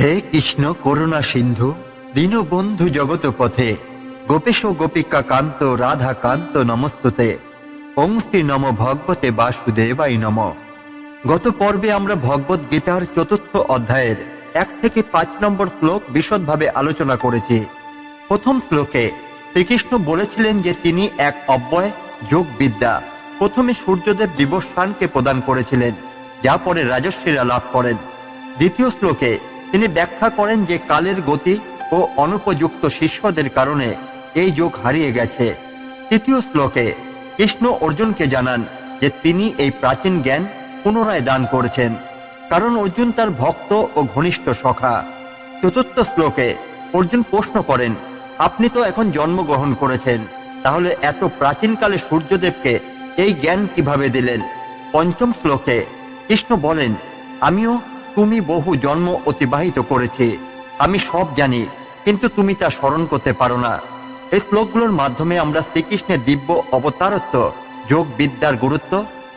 হে কৃষ্ণ করুণা সিন্ধু দীনবন্ধু জগত পথে গোপেশ গোপিকা কান্ত রাধা কান্ত নমস্তুতে ওং শ্রী নম ভগবতে বাসুদেবাই নম। গত পর্বে আমরা ভগবত গীতার ৪র্থ অধ্যায়ের ১ থেকে ৫ নম্বর শ্লোক বিশদভাবে আলোচনা করেছি। প্রথম শ্লোকে শ্রীকৃষ্ণ বলেছিলেন যে তিনি এক অব্যয় যোগ বিদ্যা প্রথমে সূর্যদেব বিবস্বানকে প্রদান করেছিলেন, যা পরে রাজর্ষিরা লাভ করেন। দ্বিতীয় শ্লোকে তিনি ব্যাখ্যা করেন যে কালের গতি ও অনুপযুক্ত শিষ্যদের কারণে এই যোগ হারিয়ে গেছে। তৃতীয় শ্লোকে কৃষ্ণ অর্জুনকে জানান যে তিনি এই প্রাচীন জ্ঞান পুনরায় দান করেছেন, কারণ অর্জুন তার ভক্ত ও ঘনিষ্ঠ সখা। চতুর্থ শ্লোকে অর্জুন প্রশ্ন করেন, আপনি তো এখন জন্মগ্রহণ করেছেন, তাহলে এত প্রাচীনকালে সূর্যদেবকে এই জ্ঞান কিভাবে দিলেন? পঞ্চম শ্লোকে কৃষ্ণ বলেন, আমিও তুমি বহু জন্ম অতিবাহিত করেছি, আমি সব জানি, কিন্তু তুমি তা স্মরণ করতে পারো না। এই শ্লোকগুলোর মাধ্যমে আমরা শ্রীকৃষ্ণের দিব্য অবতারত্ব, যোগ বিদ্যার গুরুত্ব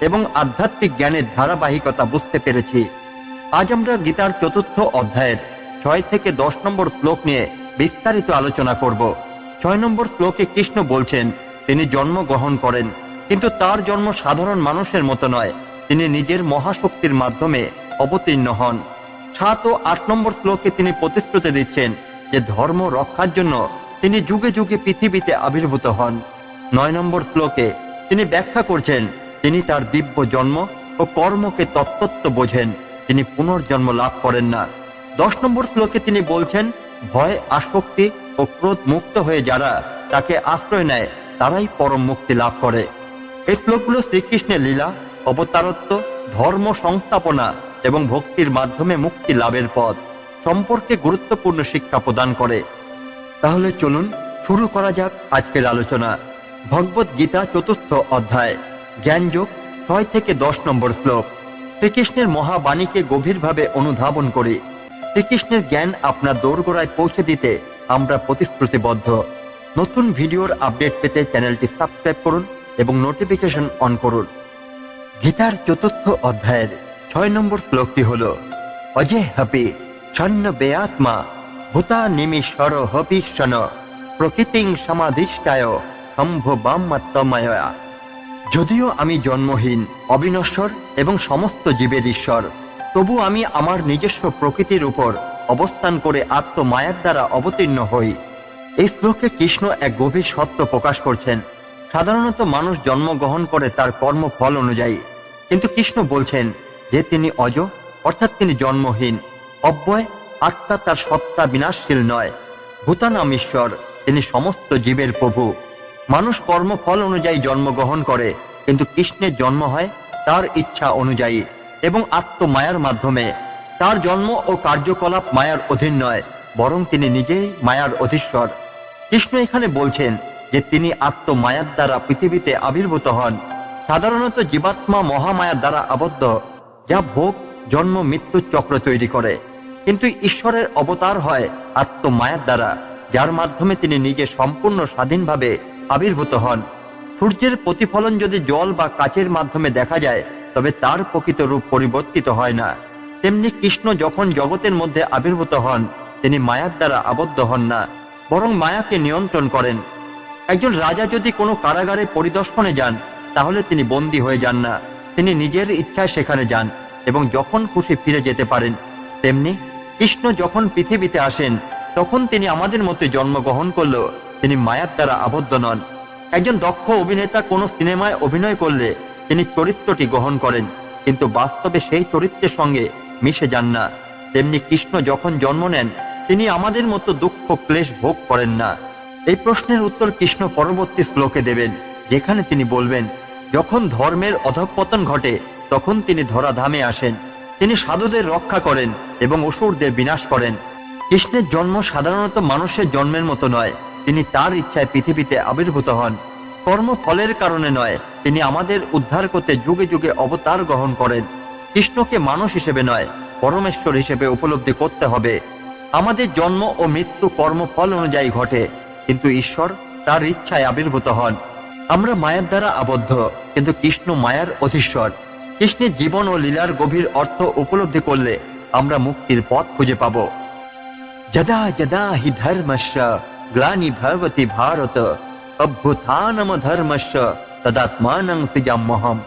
এবং আধ্যাত্মিক জ্ঞানের ধারাবাহিকতা বুঝতে পেরেছি। আজ আমরা গীতার ৪র্থ অধ্যায়ের ৬ থেকে ১০ নম্বর শ্লোক নিয়ে বিস্তারিত আলোচনা করব। ৬ নম্বর শ্লোকে কৃষ্ণ বলছেন তিনি জন্মগ্রহণ করেন, কিন্তু তার জন্ম সাধারণ মানুষের মতো নয়, তিনি নিজের মহাশক্তির মাধ্যমে অবতীর্ণ হন। ৭ ও ৮ নম্বর শ্লোকে তিনি প্রতিশ্রুতি দিচ্ছেন যে ধর্ম রক্ষার জন্য তিনি যুগে যুগে পৃথিবীতে আবির্ভূত হন। ৯ নম্বর শ্লোকে তিনি ব্যাখ্যা করছেন তিনি তার দিব্য জন্ম ও কর্মকে তত্ত্বত্ব বোঝেন, তিনি পুনর্জন্ম লাভ করেন না। ১০ নম্বর শ্লোকে তিনি বলছেন ভয়, আসক্তি ও ক্রোধ মুক্ত হয়ে যারা তাকে আশ্রয় নেয় তারাই পরম মুক্তি লাভ করে। এই শ্লোকগুলো শ্রীকৃষ্ণের লীলা, অবতারত্ব, ধর্ম সংস্থাপনা এবং ভক্তির মাধ্যমে মুক্তি লাভের পথ সম্পর্কে গুরুত্বপূর্ণ শিক্ষা প্রদান করে। তাহলে চলুন শুরু করা যাক আজকের আলোচনা। ভগবত গীতা ৪র্থ অধ্যায় জ্ঞানযোগ ৬ থেকে ১০ নম্বর শ্লোক। শ্রীকৃষ্ণের মহাবাণীকে গভীরভাবে অনুধাবন করি। শ্রীকৃষ্ণের জ্ঞান আপনার দোরগোড়ায় পৌঁছে দিতে আমরা প্রতিশ্রুতিবদ্ধ। নতুন ভিডিওর আপডেট পেতে চ্যানেলটি সাবস্ক্রাইব করুন এবং নোটিফিকেশন অন করুন। গীতার ৪র্থ অধ্যায়ের ৬ নম্বর শ্লোকটি হল, অজে হপি ছন্ন বেআত্মা ভূতা নিমিশ্বর হপিশ্বন প্রকৃতিং সমাধিষ্ঠায় সম্ভ বাম্মাত্মময়া। যদিও আমি জন্মহীন, অবিনশ্বর এবং সমস্ত জীবের ঈশ্বর, তবু আমি আমার নিজস্ব প্রকৃতির উপর অবস্থান করে আত্মমায়ার দ্বারা অবতীর্ণ হই। এই শ্লোকে কৃষ্ণ এক গভীর সত্য প্রকাশ করছেন। সাধারণত মানুষ জন্মগ্রহণ করে তার কর্মফল অনুযায়ী, কিন্তু কৃষ্ণ বলছেন যে তিনি অজ, অর্থাৎ তিনি জন্মহীন, অব্যয় আত্মা, তার সত্তা বিনাশশীল নয়। ভূতানাম ঈশ্বর, তিনি সমস্ত জীবের প্রভু। মানুষ কর্মফল অনুযায়ী জন্মগ্রহণ করে, কিন্তু কৃষ্ণের জন্ম হয় তার ইচ্ছা অনুযায়ী এবং আত্মমায়ার মাধ্যমে। তার জন্ম ও কার্যকলাপ মায়ার অধীন নয়, বরং তিনি নিজেই মায়ার অধীশ্বর। কৃষ্ণ এখানে বলছেন যে তিনি আত্মমায়ার দ্বারা পৃথিবীতে আবির্ভূত হন। সাধারণত জীবাত্মা মহামায়ার দ্বারা আবদ্ধ, যা ভোগ, জন্ম, মৃত্যুর চক্র তৈরি করে, কিন্তু ঈশ্বরের অবতার হয় আত্মমায়ার দ্বারা, যার মাধ্যমে তিনি নিজে সম্পূর্ণ স্বাধীনভাবে আবির্ভূত হন। সূর্যের প্রতিফলন যদি জল বা কাচের মাধ্যমে দেখা যায়, তবে তার প্রকৃত রূপ পরিবর্তিত হয় না। তেমনি কৃষ্ণ যখন জগতের মধ্যে আবির্ভূত হন, তিনি মায়ার দ্বারা আবদ্ধ হন না, বরং মায়াকে নিয়ন্ত্রণ করেন। একজন রাজা যদি কোনো কারাগারে পরিদর্শনে যান, তাহলে তিনি বন্দী হয়ে যান না, তিনি নিজের ইচ্ছায় সেখানে যান এবং যখন খুশি ফিরে যেতে পারেন। তেমনি কৃষ্ণ যখন পৃথিবীতে আসেন, তখন তিনি আমাদের মতো জন্মগ্রহণ করলেও তিনি মায়ার দ্বারা আবদ্ধ নন। একজন দক্ষ অভিনেতা কোনো সিনেমায় অভিনয় করলে তিনি চরিত্রটি গ্রহণ করেন, কিন্তু বাস্তবে সেই চরিত্রের সঙ্গে মিশে যান না। তেমনি কৃষ্ণ যখন জন্ম নেন, তিনি আমাদের মতো দুঃখ ক্লেশ ভোগ করেন না। এই প্রশ্নের উত্তর কৃষ্ণ পরবর্তী শ্লোকে দেবেন, যেখানে তিনি বলবেন, যখন ধর্মের অধঃপতন ঘটে, তখন তিনি ধরাধামে আসেন। তিনি সাধুদের রক্ষা করেন এবং অসুরদের বিনাশ করেন। কৃষ্ণের জন্ম সাধারণত মানুষের জন্মের মতো নয়, তিনি তার ইচ্ছায় পৃথিবীতে আবির্ভূত হন। কর্মফলের কারণে নয়, তিনি আমাদের উদ্ধার করতে যুগে যুগে অবতার গ্রহণ করেন। কৃষ্ণকে মানুষ হিসেবে নয়, পরমেশ্বর হিসেবে উপলব্ধি করতে হবে। আমাদের জন্ম ও মৃত্যু কর্মফল অনুযায়ী ঘটে, কিন্তু ঈশ্বর তার ইচ্ছায় আবির্ভূত হন। আমরা মায়ার দ্বারা আবদ্ধ, কিন্তু কৃষ্ণ মায়ার অধীশ্বর। কৃষ্ণের জীবন ও লীলার গভীর অর্থ উপলব্ধি করলে আমরা মুক্তির পথ খুঁজে পাব। যদা যদা হি ধর্মস্য গ্লানি ভবতি ভারত অভ্যুত্থানম ধর্মস্য তদাত্মানং সৃজাম্যহম।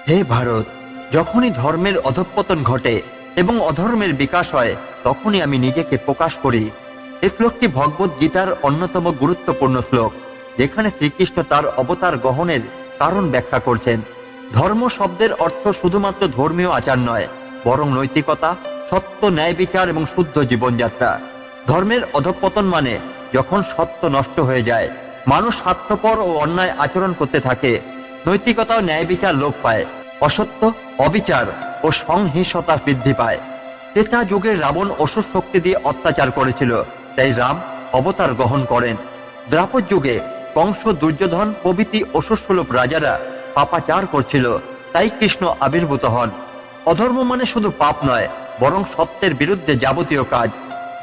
হে ভারত, যখনই ধর্মের অধঃপতন ঘটে এবং অধর্মের বিকাশ হয়, তখনই আমি নিজেকে প্রকাশ করি। এই শ্লোকটি ভগবত গীতার অন্যতম গুরুত্বপূর্ণ শ্লোক, যেখানে শ্রীকৃষ্ণ তার অবতার গ্রহণের কারণ ব্যাখ্যা করছেন। ধর্ম শব্দের অর্থ শুধুমাত্র ধর্মীয় আচার নয়, বরং নৈতিকতা, সত্য, ন্যায় বিচার এবং শুদ্ধ জীবনযাত্রা। ধর্মের অধঃপতন মানে যখন সত্য নষ্ট হয়ে যায়, মানুষ স্বার্থপর ও অন্যায় আচরণ করতে থাকে, নৈতিকতা ও ন্যায় বিচার লোপ পায়, অসত্য, অবিচার ও সংহিংসতা বৃদ্ধি পায়। ত্রেতা যুগে রাবণ অসুর শক্তি দিয়ে অত্যাচার করেছিল, তাই রাম অবতার গ্রহণ করেন। দ্বাপর যুগে কংস, দুর্যোধন প্রভৃতি অসুরসুলভ রাজারা পাপাচার করছিল, তাই কৃষ্ণ আবির্ভূত হন। অধর্ম মানে শুধু পাপ নয়, বরং সত্যের বিরুদ্ধে যাবতীয় কাজ।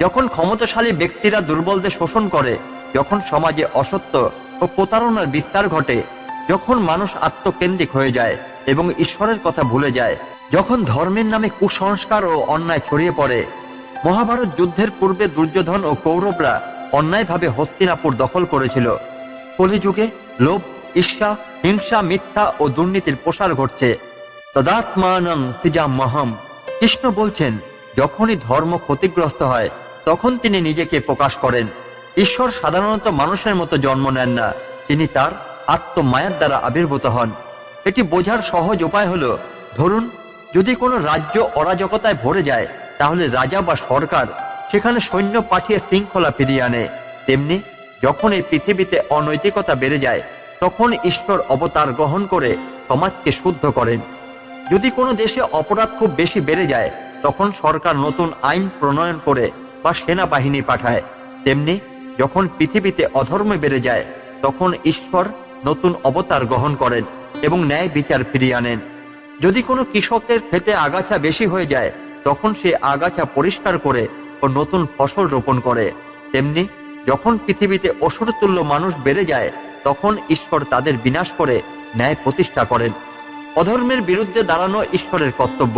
যখন ক্ষমতাশালী ব্যক্তিরা দুর্বলদের শোষণ করে, যখন সমাজে অসত্য ও প্রতারণার বিস্তার ঘটে, যখন মানুষ আত্মকেন্দ্রিক হয়ে যায় এবং ঈশ্বরের কথা ভুলে যায়, যখন ধর্মের নামে কুসংস্কার ও অন্যায় ছড়িয়ে পড়ে। মহাভারত যুদ্ধের পূর্বে দুর্যোধন ও কৌরবরা অন্যায়ভাবে হস্তিনাপুর দখল করেছিল। কলিযুগে লোভ, ঈর্ষা, হিংসা, মিথ্যা ও দুর্নীতির প্রসার ঘটছে। তদাত্মানং সৃজাম্যহম। কৃষ্ণ বলছেন, যখনই ধর্ম ক্ষতিগ্রস্ত হয়, তখন তিনি নিজেকে প্রকাশ করেন। ঈশ্বর সাধারণত মানুষের মতো জন্ম নেন না, তিনি তার আত্মমায়ার দ্বারা আবির্ভূত হন। এটি বোঝার সহজ উপায় হলো, ধরুন যদি কোনো রাজ্য অরাজকতায় ভরে যায়, তাহলে রাজা বা সরকার সেখানে সৈন্য পাঠিয়ে শৃঙ্খলা ফিরিয়ে আনে। তেমনি যখন এই পৃথিবীতে অনৈতিকতা বেড়ে যায়, তখন ঈশ্বর অবতার গ্রহণ করে সমাজকে শুদ্ধ করেন। যদি কোনো দেশে অপরাধ খুব বেশি বেড়ে যায়, তখন সরকার নতুন আইন প্রণয়ন করে বা সেনাবাহিনী পাঠায়। তেমনি যখন পৃথিবীতে অধর্ম বেড়ে যায়, তখন ঈশ্বর নতুন অবতার গ্রহণ করেন এবং ন্যায় বিচার ফিরিয়ে আনেন। যদি কোনো কৃষকের ক্ষেতে আগাছা বেশি হয়ে যায়, তখন সে আগাছা পরিষ্কার করে ও নতুন ফসল রোপণ করে। তেমনি যখন পৃথিবীতে অসুরতুল্য মানুষ বেড়ে যায়, তখন ঈশ্বর তাদের বিনাশ করে ন্যায় প্রতিষ্ঠা করেন। অধর্মের বিরুদ্ধে দাঁড়ানো ঈশ্বরের কর্তব্য।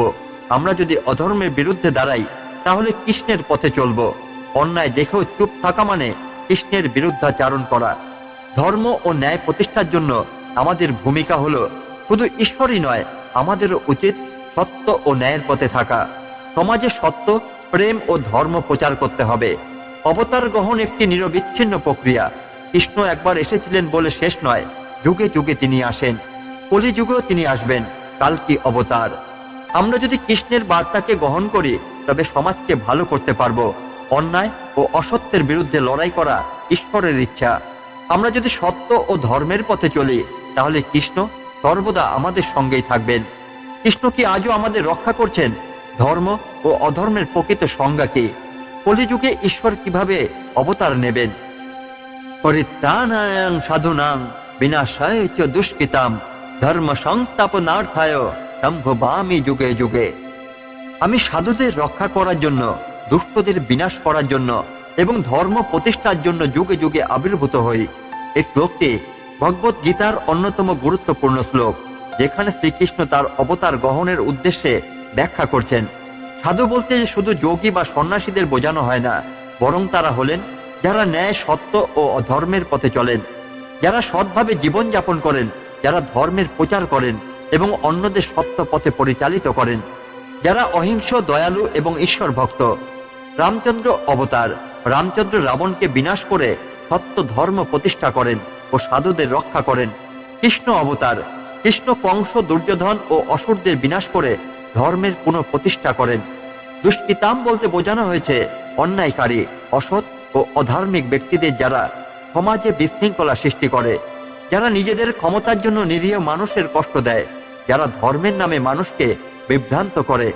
আমরা যদি অধর্মের বিরুদ্ধে দাঁড়াই, তাহলে কৃষ্ণের পথে চলব। অন্যায় দেখেও চুপ থাকা মানে কৃষ্ণের বিরুদ্ধাচারণ করা। ধর্ম ও ন্যায় প্রতিষ্ঠার জন্য আমাদের ভূমিকা হলো শুধু ঈশ্বরই নয়, আমাদেরও উচিত সত্য ও ন্যায়ের পথে থাকা। সমাজে সত্য, প্রেম ও ধর্ম প্রচার করতে হবে। অবতার গ্রহণ একটি নিরবিচ্ছিন্ন প্রক্রিয়া। কৃষ্ণ একবার এসেছিলেন বলে শেষ নয়, যুগে যুগে তিনি আসেন। কলিযুগেও তিনি আসবেন, কালকি অবতার। আমরা যদি কৃষ্ণের বার্তাকে গ্রহণ করি, তবে সমাজকে ভালো করতে পারবো। অন্যায় ও অসত্যের বিরুদ্ধে লড়াই করা ঈশ্বরের ইচ্ছা। আমরা যদি সত্য ও ধর্মের পথে চলি, তাহলে কৃষ্ণ সর্বদা আমাদের সঙ্গেই থাকবেন। কৃষ্ণ কি আজও আমাদের রক্ষা করছেন? ধর্ম ও অধর্মের প্রকৃত সংজ্ঞা কি? কলিযুগে ঈশ্বর কিভাবে অবতার নেবেন? পরিত্রাণায় সাধুনাং বিনাশায় চ দুষ্কৃতাম ধর্ম সংস্থাপনার্থায় সম্ভবামি যুগে যুগে। আমি সাধুদের রক্ষা করার জন্য, দুষ্টদের বিনাশ করার জন্য এবং ধর্ম প্রতিষ্ঠার জন্য যুগে যুগে আবির্ভূত হই। এই শ্লোকটি ভগবত গীতার অন্যতম গুরুত্বপূর্ণ শ্লোক, যেখানে শ্রীকৃষ্ণ তার অবতার গ্রহণের উদ্দেশ্যে ব্যাখ্যা করছেন। সাধু বলতে শুধু যোগী বা সন্ন্যাসীদের বোঝানো হয় না, বরং তারা হলেন যারা ন্যায়, সত্য ও অধর্মের পথে চলেন, যারা সৎভাবে জীবনযাপন করেন, যারা ধর্মের প্রচার করেন এবং অন্যদের সত্য পথে পরিচালিত করেন, যারা অহিংস, দয়ালু এবং ঈশ্বর ভক্ত। রামচন্দ্র অবতার। রামচন্দ্র রাবণকে বিনাশ করে সত্য ধর্ম প্রতিষ্ঠা করেন ও সাধুদের রক্ষা করেন। কৃষ্ণ অবতার। কৃষ্ণ কংস, দুর্যোধন ও অসুরদের বিনাশ করে ধর্মের পুনঃপ্রতিষ্ঠা করেন। দুষ্কৃতাম বলতে বোঝানো হয়েছে অন্যায়কারী, অসৎ ও অধার্মিক ব্যক্তিদের, যারা সমাজে বিশৃঙ্খলা সৃষ্টি করে, যারা নিজেদের ক্ষমতার জন্য নিরীহ মানুষের কষ্ট দেয়, যারা ধর্মের নামে মানুষকে বিভ্রান্ত করে,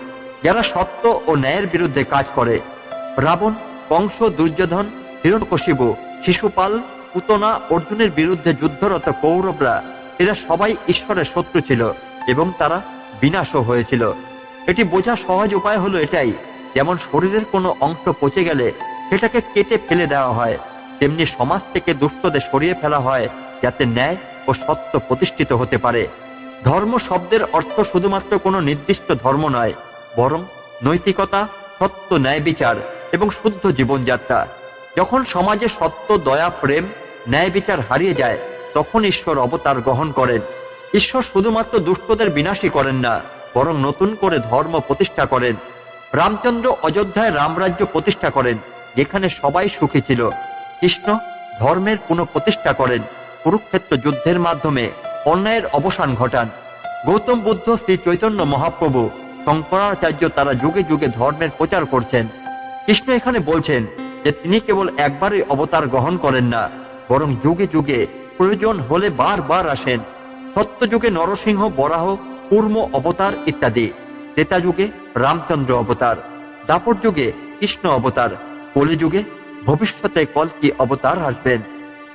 যারা সত্য ও ন্যায়ের বিরুদ্ধে কাজ করে। রাবণ, কংস, দুর্যোধন, হিরণ্যকশিপু, শিশুপাল, পুতনা, অর্জুনের বিরুদ্ধে যুদ্ধরত কৌরবরা, এরা সবাই ঈশ্বরের শত্রু ছিল এবং তারা বিনাশও হয়েছিল। এটি বোঝার সহজ উপায় হলো এটাই, যেমন শরীরের কোনো অংশ পচে গেলে সেটাকে কেটে ফেলে দেওয়া হয়, তেমনি সমাজ থেকে দুষ্টদের সরিয়ে ফেলা হয়, যাতে ন্যায় ও সত্য প্রতিষ্ঠিত হতে পারে। ধর্ম শব্দের অর্থ শুধুমাত্র কোনো নির্দিষ্ট ধর্ম নয়, বরং নৈতিকতা, সত্য, ন্যায় বিচার এবং শুদ্ধ জীবনযাত্রা। যখন সমাজে সত্য, দয়া, প্রেম, ন্যায় বিচার হারিয়ে যায়, তখন ঈশ্বর অবতার গ্রহণ করেন। ঈশ্বর শুধুমাত্র দুষ্টদের বিনাশই করেন না, বরং নতুন করে ধর্ম প্রতিষ্ঠা করেন। রামচন্দ্র অযোধ্যায় রামরাজ্য প্রতিষ্ঠা করেন, যেখানে সবাই সুখী ছিল। কৃষ্ণ ধর্মের পুনঃপ্রতিষ্ঠা করেন, কুরুক্ষেত্র যুদ্ধের মাধ্যমে অন্যায়ের অবসান ঘটান। গৌতম বুদ্ধ, শ্রী চৈতন্য মহাপ্রভু, শঙ্করাচার্য তারা যুগে যুগে ধর্মের প্রচার করছেন। কৃষ্ণ এখানে বলছেন যে তিনি কেবল একবারই অবতার গ্রহণ করেন না, বরং যুগে যুগে প্রয়োজন হলে বারবার আসেন। সত্যযুগে নরসিংহ, বরাহ, কূর্ম অবতার ইত্যাদি। ত্রেতা যুগে রামচন্দ্র অবতার, দাপর যুগে কৃষ্ণ অবতার, কলিযুগে ভবিষ্যতে কল্কি অবতার আসবেন।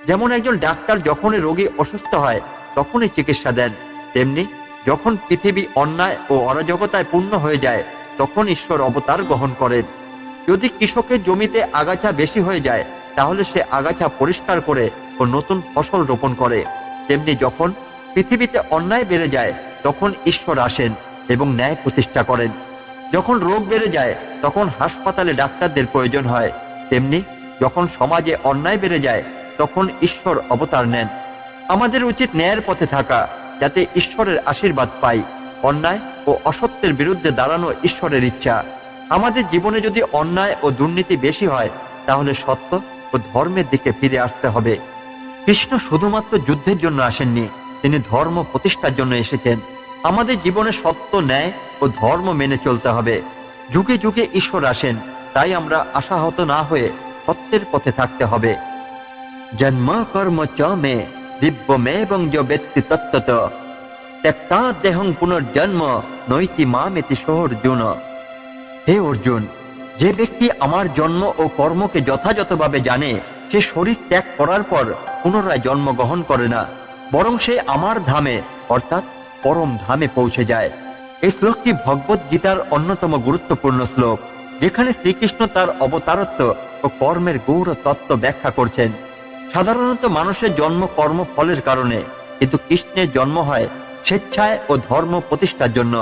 যেমন একজন ডাক্তার যখনই রোগী অসুস্থ হয় তখনই চিকিৎসা দেন, তেমনি যখন পৃথিবী অন্যায় ও অরাজকতায় পূর্ণ হয়ে যায় তখন ঈশ্বর অবতার গ্রহণ করেন। যদি কৃষকের জমিতে আগাছা বেশি হয়ে যায়, তাহলে সে আগাছা পরিষ্কার করে ও নতুন ফসল রোপণ করে। তেমনি যখন পৃথিবীতে অন্যায় বেড়ে যায় তখন ঈশ্বর আসেন এবং ন্যায় প্রতিষ্ঠা করেন। যখন রোগ বেড়ে যায় তখন হাসপাতালে ডাক্তারদের প্রয়োজন হয়, তেমনি যখন সমাজে অন্যায় বেড়ে যায় তখন ঈশ্বর অবতার নেন। আমাদের উচিত ন্যায়ের পথে থাকা, যাতে ঈশ্বরের আশীর্বাদ পাই। অন্যায় ও অসত্যের বিরুদ্ধে দাঁড়ানো ঈশ্বরের ইচ্ছা। আমাদের জীবনে যদি অন্যায় ও দুর্নীতি বেশি হয়, তাহলে সত্য ও ধর্মের দিকে ফিরে আসতে হবে। কৃষ্ণ শুধুমাত্র যুদ্ধের জন্য আসেননি, তিনি ধর্ম প্রতিষ্ঠার জন্য এসেছেন। আমাদের জীবনে সত্য, ন্যায় ও ধর্ম মেনে চলতে হবে। যুগে যুগে ঈশ্বর আসেন, তাই আমরা আশাহত না হয়ে সত্যের পথে থাকতে হবে। জন্ম কর্ম চ মে দিব্যমেবং য ব্যক্তি তত্ত্বত ত্যক্তা দেহং পুনর্জন্ম নৈতি মামেতি সোऽর্জুন। হে অর্জুন, যে ব্যক্তি আমার জন্ম ও কর্মকে যথাযথভাবে জানে, সে শরীর ত্যাগ করার পর পুনরায় জন্মগ্রহণ করে না, বরং সে আমার ধামে অর্থাৎ পরম ধামে পৌঁছে যায়। এই শ্লোকটি ভগবত গীতার অন্যতম গুরুত্বপূর্ণ শ্লোক, যেখানে শ্রীকৃষ্ণ তার অবতারত্ব ও কর্মের গৌর তত্ত্ব ব্যাখ্যা করছেন। সাধারণত মানুষের জন্ম কর্ম ফলের কারণে, কিন্তু কৃষ্ণের জন্ম হয় স্বেচ্ছায় ও ধর্ম প্রতিষ্ঠার জন্য।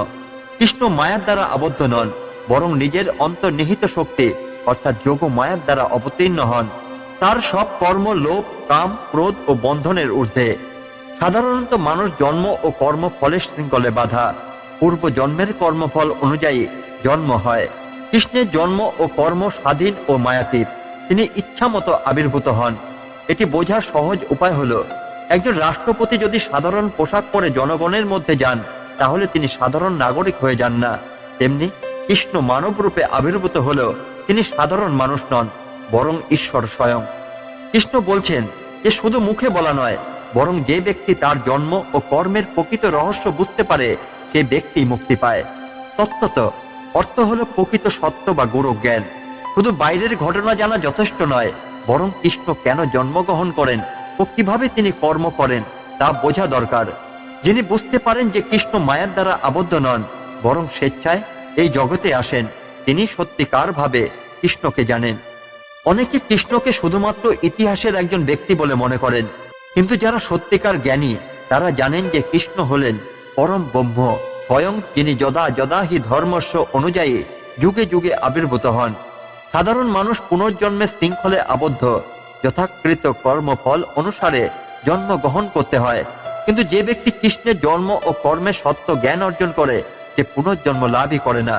কৃষ্ণ মায়ার দ্বারা আবদ্ধ নন, বরং নিজের অন্তর্নিহিত শক্তি অর্থাৎ যোগ মায়ার দ্বারা অবতীর্ণ হন। তার সব কর্ম লোভ, কাম, ক্রোধ ও বন্ধনের ঊর্ধ্বে। সাধারণত মানুষ জন্ম ও কর্ম ফলের শৃঙ্খলে বাঁধা, পূর্ব জন্মের কর্মফল অনুযায়ী জন্ম হয়। কৃষ্ণের জন্ম ও কর্ম স্বাধীন ও মায়াতীত, তিনি ইচ্ছামতো আবির্ভূত হন। এটি বোঝার সহজ উপায় হলো, একজন রাষ্ট্রপতি যদি সাধারণ পোশাক পরে জনগণের মধ্যে যান, তাহলে তিনি সাধারণ নাগরিক হয়ে যান না। তেমনি কৃষ্ণ মানব রূপে আবির্ভূত হলেও তিনি সাধারণ মানুষ নন, বরং ঈশ্বর স্বয়ং। কৃষ্ণ বলছেন যে শুধু মুখে বলা নয়, বরং যে ব্যক্তি তার জন্ম ও কর্মের প্রকৃত রহস্য বুঝতে পারে, সে ব্যক্তি মুক্তি পায়। তত্ত্বত অর্থ হলো প্রকৃত সত্য বা গুরু জ্ঞান। শুধু বাইরের ঘটনা জানা যথেষ্ট নয়, বরং কৃষ্ণ কেন জন্মগ্রহণ করেন ও কিভাবে তিনি কর্ম করেন তা বোঝা দরকার। যিনি বুঝতে পারেন যে কৃষ্ণ মায়ার দ্বারা আবদ্ধ নন, বরং স্বেচ্ছায় এই জগতে আসেন, তিনি সত্যিকার ভাবে কৃষ্ণকে জানেন। অনেকে কৃষ্ণকে শুধুমাত্র ইতিহাসের একজন ব্যক্তি বলে মনে করেন, কিন্তু যারা সত্যিকার জ্ঞানী তারা জানেন যে কৃষ্ণ হলেন পরম ব্রহ্ম স্বয়ং, যিনি যদা যদা হি ধর্মস্য অনুযায়ী যুগে যুগে আবির্ভূত হন। সাধারণ মানুষ পুনর্জন্মের শৃঙ্খলে আবদ্ধ, যথাকৃত কর্মফল অনুসারে জন্মগ্রহণ করতে হয়। কিন্তু যে ব্যক্তি কৃষ্ণের জন্ম ও কর্মের সত্য জ্ঞান অর্জন করে, সে পুনর্জন্ম লাভই করে না,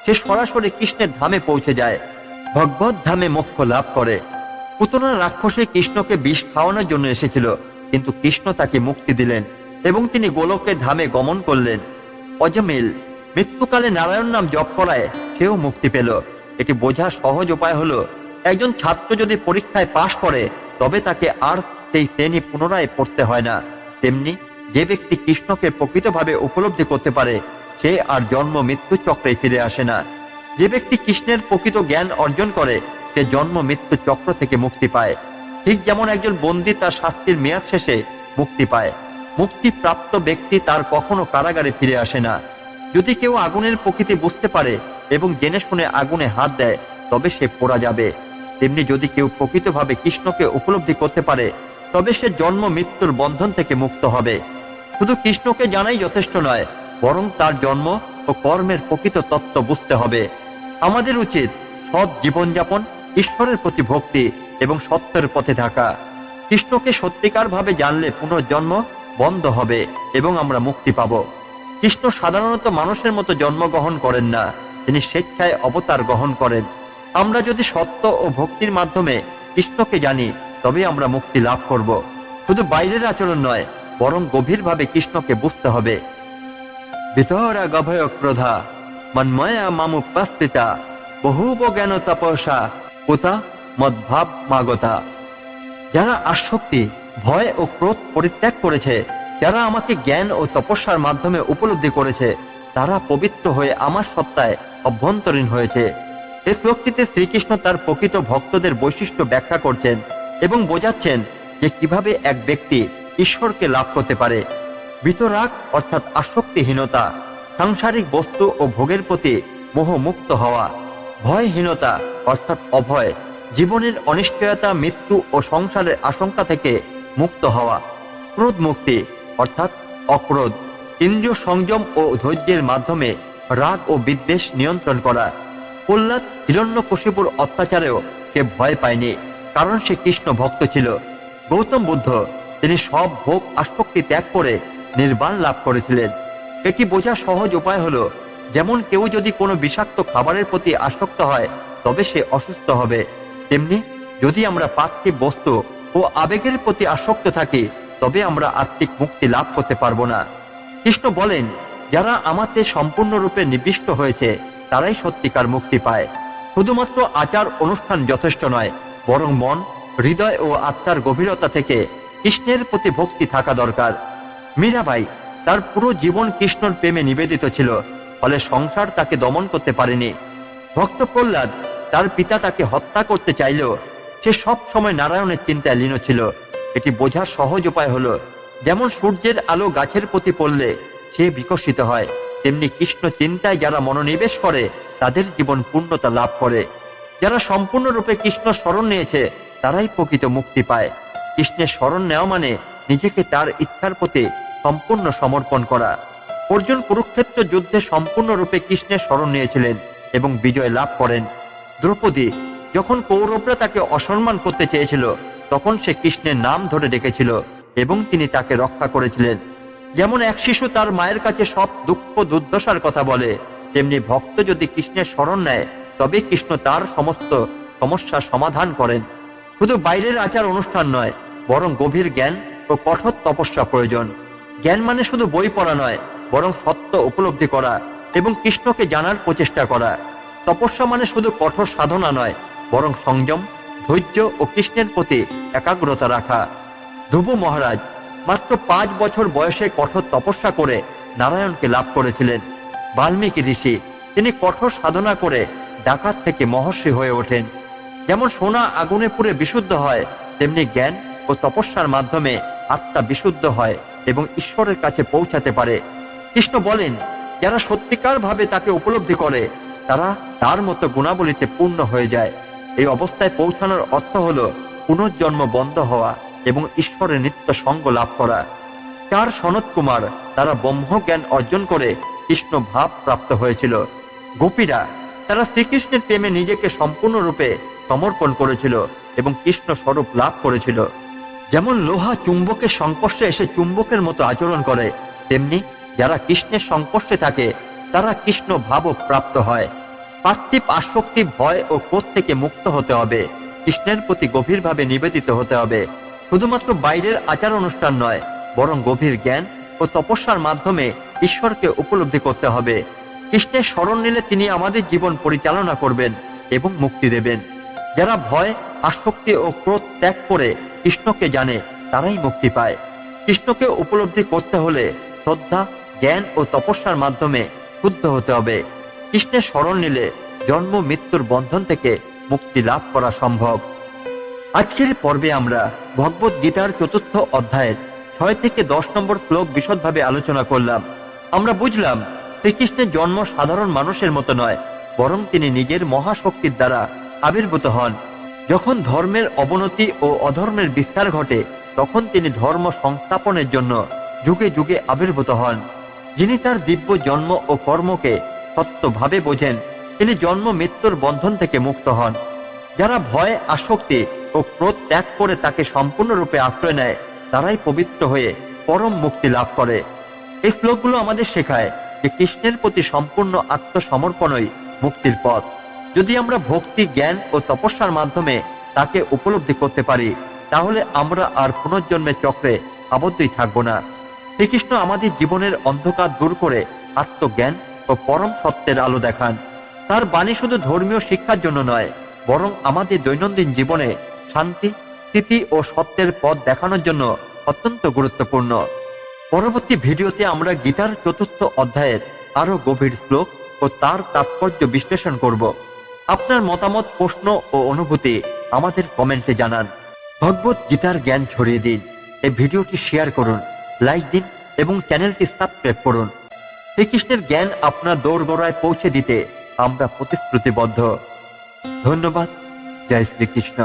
সে সরাসরি কৃষ্ণের ধামে পৌঁছে যায়, ভগবত ধামে মোক্ষ লাভ করে। পুতনা রাক্ষসী কৃষ্ণকে বিষ খাওয়ানোর জন্য এসেছিল, কিন্তু কৃষ্ণ তাকে মুক্তি দিলেন এবং তিনি গোলকের ধামে গমন করলেন। অজমিল মৃত্যুকালে নারায়ণ নাম জপ করায় সেও মুক্তি পেল। এটি বোঝার সহজ উপায় হলো, একজন ছাত্র যদি পরীক্ষায় পাশ করে, তবে তাকে আর সেই শ্রেণী পুনরায় পড়তে হয় না। তেমনি যে ব্যক্তি কৃষ্ণকে প্রকৃতভাবে উপলব্ধি করতে পারে, সে আর জন্ম মৃত্যু চক্রে ফিরে আসে না। যে ব্যক্তি কৃষ্ণের প্রকৃত জ্ঞান অর্জন করে, সে জন্ম মৃত্যু চক্র থেকে মুক্তি পায়। ঠিক যেমন একজন বন্দী তার শাস্তির মেয়াদ শেষে মুক্তি পায়, মুক্তিপ্রাপ্ত ব্যক্তি তার কখনো কারাগারে ফিরে আসে না। যদি কেউ আগুনের প্রকৃতি বুঝতে পারে এবং জেনে শুনে আগুনে হাত দেয়, তবে সে পোড়া যাবে। তেমনি যদি কেউ প্রকৃতভাবে কৃষ্ণকে উপলব্ধি করতে পারে, তবে সে জন্ম মৃত্যুর বন্ধন থেকে মুক্ত হবে। শুধু কৃষ্ণকে জানাই যথেষ্ট নয়, বরং তার জন্ম ও কর্মের প্রকৃত তত্ত্ব বুঝতে হবে। আমাদের উচিত সৎ জীবনযাপন, ঈশ্বরের প্রতি ভক্তি এবং সত্যের পথে থাকা। কৃষ্ণকে সত্যিকার ভাবে জানলে পুনর্জন্ম বন্ধ হবে এবং আমরা মুক্তি পাব। কৃষ্ণ সাধারণত মানুষের মতো জন্মগ্রহণ করেন না, তিনি স্বেচ্ছায় অবতার গ্রহণ করেন। আমরা যদি সত্য ও ভক্তির মাধ্যমে কৃষ্ণকে জানি, তবে আমরা মুক্তি লাভ করব। শুধু বাইরের আচরণ নয়, বরং গভীরভাবে কৃষ্ণকে বুঝতে হবে। ভিতরা গভয় ক্রোধা মন্ময়া মামুপাস্ত্রিতা বহুব জ্ঞান তপসা কোথা মদ্ভাব মাগতা। যারা আসক্তি, ভয় ও ক্রোধ পরিত্যাগ করেছে, যারা আমাকে জ্ঞান ও তপস্যার মাধ্যমে উপলব্ধি করেছে, তারা পবিত্র হয়ে আমার সত্তায় অভ্যন্তরীণ হয়েছে। এই শ্লোকটিতে শ্রীকৃষ্ণ তার প্রকৃত ভক্তদের বৈশিষ্ট্য ব্যাখ্যা করছেন এবং বোঝাচ্ছেন যে কিভাবে এক ব্যক্তি ঈশ্বরকে লাভ করতে পারে। বিতরাগ অর্থাৎ আসক্তিহীনতা, সাংসারিক বস্তু ও ভোগের প্রতি মোহমুক্ত হওয়া। ভয়হীনতা অর্থাৎ অভয়, জীবনের অনিশ্চয়তা, মৃত্যু ও সংসারের আশঙ্কা থেকে মুক্ত হওয়া। ক্রোধ মুক্তি অর্থাৎ অক্রোধ, ইন্দ্রিয় সংযম ও ধৈর্যের মাধ্যমে রাগ ও বিদ্বেষ নিয়ন্ত্রণ করা। প্রহ্লাদ হিরণ্যকশিপুর অত্যাচারেও সে ভয় পায়নি, কারণ সে কৃষ্ণ ভক্ত ছিল। গৌতম বুদ্ধ, তিনি সব ভোগ আসক্তি ত্যাগ করে নির্বাণ লাভ করেছিলেন। এটি বোঝার সহজ উপায় হলো, যেমন কেউ যদি কোনো বিষাক্ত খাবারের প্রতি আসক্ত হয়, তবে সে অসুস্থ হবে, তেমনি যদি আমরা পার্থিব বস্তু ও আবেগের প্রতি আসক্ত থাকি, তবে আমরা আত্মিক মুক্তি লাভ করতে পারবো না। কৃষ্ণ বলেন, যারা আমাতে সম্পূর্ণরূপে নিবিষ্ট হয়েছে, তারাই সত্যিকার মুক্তি পায়। শুধুমাত্র আচার অনুষ্ঠান যথেষ্ট নয়, বরং মন, হৃদয় ও আত্মার গভীরতা থেকে কৃষ্ণের প্রতি ভক্তি থাকা দরকার। মীরাবাই, তার পুরো জীবন কৃষ্ণর প্রেমে নিবেদিত ছিল, ফলে সংসার তাকে দমন করতে পারেনি। ভক্ত প্রহ্লাদ, তার পিতা তাকে হত্যা করতে চাইলেও সে সব সময় নারায়ণের চিন্তায় লীন ছিল। এটি বোঝার সহজ উপায় হলো, যেমন সূর্যের আলো গাছের প্রতি পড়লে সে বিকশিত হয়, তেমনি কৃষ্ণ চিন্তায় যারা মনোনিবেশ করে, তাদের জীবন পূর্ণতা লাভ করে। যারা সম্পূর্ণরূপে কৃষ্ণ শরণ নিয়েছে, তারাই প্রকৃত মুক্তি পায়। কৃষ্ণের শরণ নেওয়া মানে নিজেকে তার ইচ্ছার প্রতি সম্পূর্ণ সমর্পণ করা। অর্জুন কুরুক্ষেত্র যুদ্ধে সম্পূর্ণরূপে কৃষ্ণের শরণ নিয়েছিলেন এবং বিজয় লাভ করেন। দ্রৌপদী, যখন কৌরবরা তাকে অসম্মান করতে চেয়েছিল, তখন সে কৃষ্ণের নাম ধরে ডেকেছিল এবং তিনি তাকে রক্ষা করেছিলেন। যেমন এক শিশু তার মায়ের কাছে সব দুঃখ দুর্দশার কথা বলে, তেমনি ভক্ত যদি কৃষ্ণের শরণ নেয়, তবে কৃষ্ণ তার সমস্ত সমস্যার সমাধান করেন। শুধু বাইরের আচার অনুষ্ঠান নয়, বরং গভীর জ্ঞান ও কঠোর তপস্যা প্রয়োজন। জ্ঞান মানে শুধু বই পড়া নয়, বরং সত্য উপলব্ধি করা এবং কৃষ্ণকে জানার প্রচেষ্টা করা। তপস্যা মানে শুধু কঠোর সাধনা নয়, বরং সংযম, ধৈর্য ও কৃষ্ণের প্রতি একাগ্রতা রাখা। ধ্রুব মহারাজ মাত্র 5 বছর বয়সে কঠোর তপস্যা করে নারায়ণকে লাভ করেছিলেন। বাল্মীকি ঋষি, তিনি কঠোর সাধনা করে ডাকাত থেকে মহর্ষি হয়ে ওঠেন। যেমন সোনা আগুনে পুড়ে বিশুদ্ধ হয়, তেমনি জ্ঞান ও তপস্যার মাধ্যমে আত্মা বিশুদ্ধ হয় এবং ঈশ্বরের কাছে পৌঁছাতে পারে। কৃষ্ণ বলেন, যারা সত্যিকার ভাবে তাকে উপলব্ধি করে, তারা তার মতো গুণাবলীতে পূর্ণ হয়ে যায়। এই অবস্থায় পৌঁছানোর অর্থ হলো পুনর্জন্ম বন্ধ হওয়া এবং ঈশ্বরের নিত্য সঙ্গ লাভ করা। 4 সনত কুমার, তারা ব্রহ্ম জ্ঞান অর্জন করে কৃষ্ণ ভাব প্রাপ্ত হয়েছিল। গোপীরা, তারা শ্রীকৃষ্ণের প্রেমে নিজেকে সম্পূর্ণরূপে সমর্পণ করেছিল এবং কৃষ্ণ স্বরূপ লাভ করেছিল। যেমন লোহা চুম্বকের সংস্পর্শে এসে চুম্বকের মতো আচরণ করে, তেমনি যারা কৃষ্ণের সংস্পর্শে থাকে, তারা কৃষ্ণ ভাবও প্রাপ্ত হয়। পার্থিব আসক্তি, ভয় ও ক্রোধ থেকে মুক্ত হতে হবে। কৃষ্ণের প্রতি গভীরভাবে নিবেদিত হতে হবে। শুধুমাত্র বাইরের আচার অনুষ্ঠান নয়, বরং গভীর জ্ঞান ও তপস্যার মাধ্যমে ঈশ্বরকে উপলব্ধি করতে হবে। কৃষ্ণের শরণ নিলে তিনি আমাদের জীবন পরিচালনা করবেন এবং মুক্তি দেবেন। যারা ভয়, আসক্তি ও ক্রোধ ত্যাগ করে কৃষ্ণকে জানে, তারাই মুক্তি পায়। কৃষ্ণকে উপলব্ধি করতে হলে শ্রদ্ধা, জ্ঞান ও তপস্যার মাধ্যমে শুদ্ধ হতে হবে। কৃষ্ণের শরণ নিলে জন্ম মৃত্যুর বন্ধন থেকে মুক্তি লাভ করা সম্ভব। আজকের পর্বে আমরা ভগবত গীতার 4র্থ অধ্যায়ের 6 থেকে 10 নম্বর শ্লোক বিশদভাবে আলোচনা করলাম। আমরা বুঝলাম, শ্রীকৃষ্ণের জন্ম সাধারণ মানুষের মতো নয়, বরং তিনি নিজের মহাশক্তির দ্বারা আবির্ভূত হন। যখন ধর্মের অবনতি ও অধর্মের বিস্তার ঘটে, তখন তিনি ধর্ম সংস্থাপনের জন্য যুগে যুগে আবির্ভূত হন। যিনি তার দিব্য জন্ম ও কর্মকে সত্যভাবে বোঝেন, তিনি জন্ম মৃত্যুর বন্ধন থেকে মুক্ত হন। যারা ভয়, আসক্তি ও ক্রোধ ত্যাগ করে তাকে সম্পূর্ণরূপে আশ্রয় নেয়, তারাই পবিত্র হয়ে পরম মুক্তি লাভ করে। এই শ্লোকগুলো আমাদের শেখায় যে কৃষ্ণের প্রতি সম্পূর্ণ আত্মসমর্পণই মুক্তির পথ। যদি আমরা ভক্তি, জ্ঞান ও তপস্যার মাধ্যমে তাকে উপলব্ধি করতে পারি, তাহলে আমরা আর পুনর্জন্মের চক্রে আবদ্ধই থাকব না। শ্রীকৃষ্ণ আমাদের জীবনের অন্ধকার দূর করে আত্মজ্ঞান ও পরম সত্যের আলো দেখান। তার বাণী শুধু ধর্মীয় শিক্ষার জন্য নয়, বরং আমাদের দৈনন্দিন জীবনে শান্তি, স্থিতি ও সত্যের পথ দেখানোর জন্য অত্যন্ত গুরুত্বপূর্ণ। পরবর্তী ভিডিওতে আমরা গীতার ৪র্থ অধ্যায়ের আরো গভীর শ্লোক ও তার তাৎপর্য বিশ্লেষণ করব। আপনার মতামত, প্রশ্ন ও অনুভূতি আমাদের কমেন্টে জানান। ভগবত গীতার জ্ঞান ছড়িয়ে দিন। এই ভিডিওটি শেয়ার করুন, লাইক দিন এবং চ্যানেলটি সাবস্ক্রাইব করুন। শ্রীকৃষ্ণের জ্ঞান আপনার দোরগোড়ায় পৌঁছে দিতে আমরা প্রতিশ্রুতিবদ্ধ। ধন্যবাদ। জয় শ্রীকৃষ্ণ।